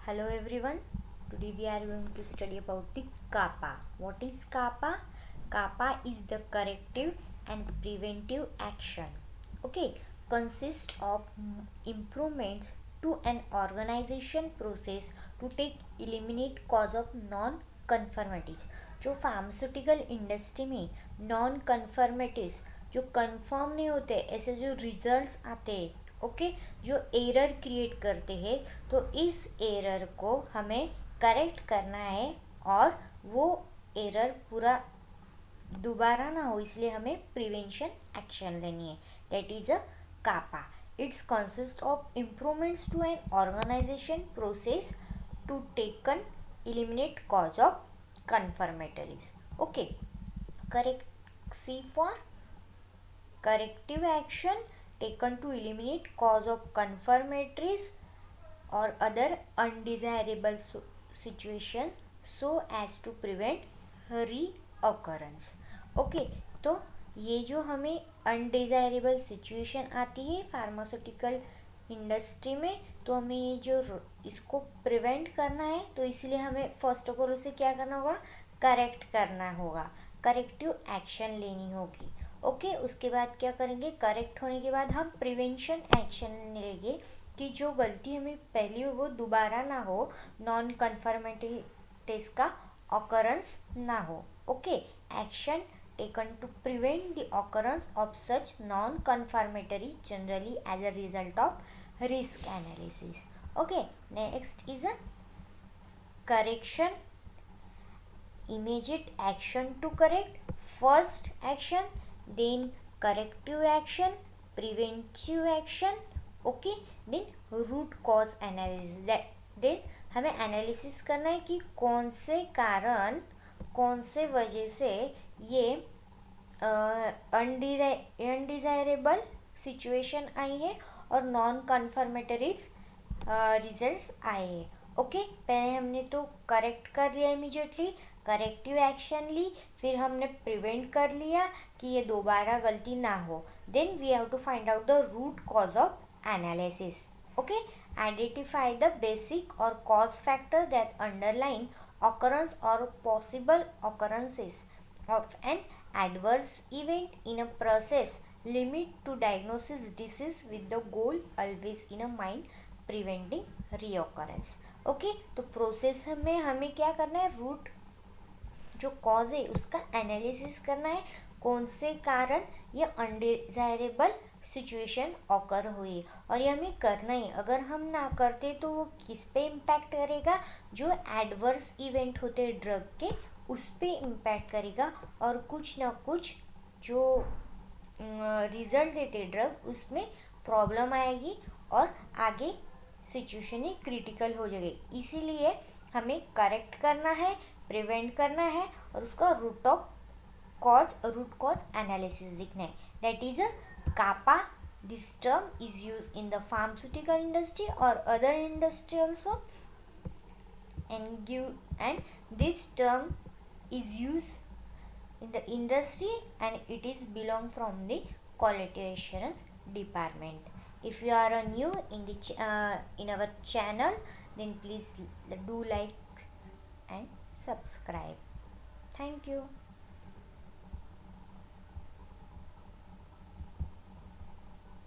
Hello everyone. Today we are going to study about the CAPA. What is CAPA? CAPA is the corrective and preventive action. Okay, consists of improvements to an organization process to take eliminate cause of non conformities. जो pharmaceutical industry में non कन्फर्मिटीज जो confirm नहीं होते ऐसे जो results आते हैं okay जो एरर क्रिएट करते हैं तो इस एरर को हमें करेक्ट करना है और वो एरर पूरा दोबारा ना हो इसलिए हमें प्रिवेंशन एक्शन लेनी है that is a CAPA it's consist of improvements to an organisation process to taken eliminate cause of conformities. Okay, correct C for corrective action taken to eliminate cause of conformities or other undesirable situation so as to prevent reoccurrence. Okay, तो ये जो हमें undesirable situation आती है pharmaceutical industry में तो हमें ये जो इसको प्रिवेंट करना है तो इसलिए हमें फर्स्ट ऑफ ऑल उसे क्या करना होगा करेक्ट करना होगा करेक्टिव एक्शन लेनी होगी ओके उसके बाद क्या करेंगे करेक्ट होने के बाद हम प्रिवेंशन एक्शन लेंगे कि जो गलती हमें पहली हो वो दोबारा ना हो नॉन कन्फर्मिटीज का ऑकरेंस ना हो okay action taken to prevent the occurrence of such non-conformity generally as a result of risk analysis. Okay, next is a correction. Immediate action to correct. First action, then corrective action, preventive action. Okay, then root cause analysis. Then हमें analysis करना है कि कौन से कारण कौन से वजह से ये अनडिजायरेबल सिचुएशन आई है और नॉन कन्फर्मेटरीज रिजल्ट्स आए हैं ओके पहले हमने तो करेक्ट कर लिया इमीडिएटली करेक्टिव एक्शन ली फिर हमने प्रिवेंट कर लिया कि ये दोबारा गलती ना हो then we have to find out the root cause of analysis okay identify the basic और cause factor that underline occurrence or possible occurrences of an adverse event in a process limit to diagnosis disease with the goal always in a mind preventing reoccurrence okay तो process में हमें क्या करना है root जो cause है उसका analysis करना है कौन से कारण ये अनडिजायरेबल सिचुएशन ऑकर हुई और ये हमें करना ही अगर हम ना करते तो वो किस पे इम्पैक्ट करेगा जो एडवर्स इवेंट होते हैं ड्रग के उस पे इम्पैक्ट करेगा और कुछ ना कुछ जो रिजल्ट देते ड्रग उसमें प्रॉब्लम आएगी और आगे सिचुएशन ही क्रिटिकल हो जाएगी इसीलिए हमें करेक्ट करना है प्रिवेंट करना है और उसका रूट कॉज एनालिसिस लिखना है that is a CAPA. This term is used in the pharmaceutical industry or other industry also and this term is used in the industry and it is belong from the quality assurance department. If you are new in the in our channel then please do like and subscribe. Thank you.